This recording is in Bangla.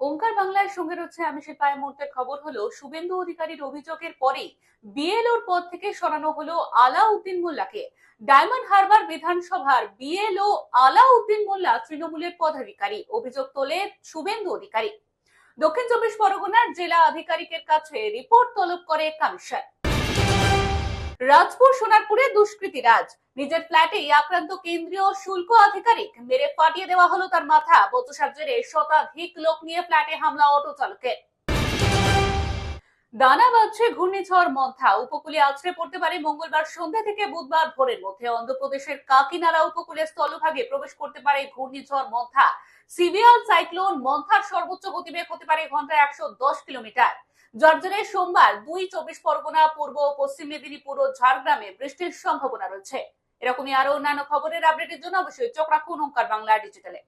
ওঙ্কার বাংলার সঙ্গে রয়েছে আমি শিল্পায়। মুহূর্তের খবর হলো, শুভেন্দু অধিকারীর অভিযোগের পরেই বিএলওর পদ থেকে সরানো হলো আলাউদ্দিন মোল্লাকে। ডায়মন্ড হারবার বিধানসভার বিএলও আলাউদ্দিন মোল্লা তৃণমূলের পদাধিকারী। অভিযোগ তোলে শুভেন্দু অধিকারী। দক্ষিণ চব্বিশ পরগনার জেলা আধিকারিকের কাছে রিপোর্ট তলব করে কমিশন। রাজপুর সোনারপুরে দুষ্কৃতীরাজ, নিজের ফ্ল্যাটেই আক্রান্ত কেন্দ্রীয় শুল্ক আধিকারিক, মেরে ফাটিয়ে দেওয়া হলো তার মাথা। বচসার জেরে শতাধিক লোক নিয়ে ফ্ল্যাটে হামলা অটো চালকের। দানা বাঁধছে ঘূর্ণিঝড় মন্থা, উপকূলে আছড়ে পড়তে পারে মঙ্গলবার সন্ধ্যা থেকে বুধবার ভোরের মধ্যে। অন্ধ্রপ্রদেশের কাকিনাড়া উপকূলে স্থলভাগে প্রবেশ করতে পারে ঘূর্ণিঝড় মন্থা। সিভিয়াল সাইক্লোন মন্থার সর্বোচ্চ গতিবেগ হতে পারে ঘন্টায় 110 কিলোমিটার। যার জেরে সোমবার 24 পরগনা, পূর্ব ও পশ্চিম মেদিনীপুর ও ঝাড়গ্রামে বৃষ্টির সম্ভাবনা রয়েছে। এরকমই আরো অন্যান্য খবরের আপডেটের জন্য অবশ্যই চোখ রাখুন ওঙ্কার বাংলা ডিজিটালে।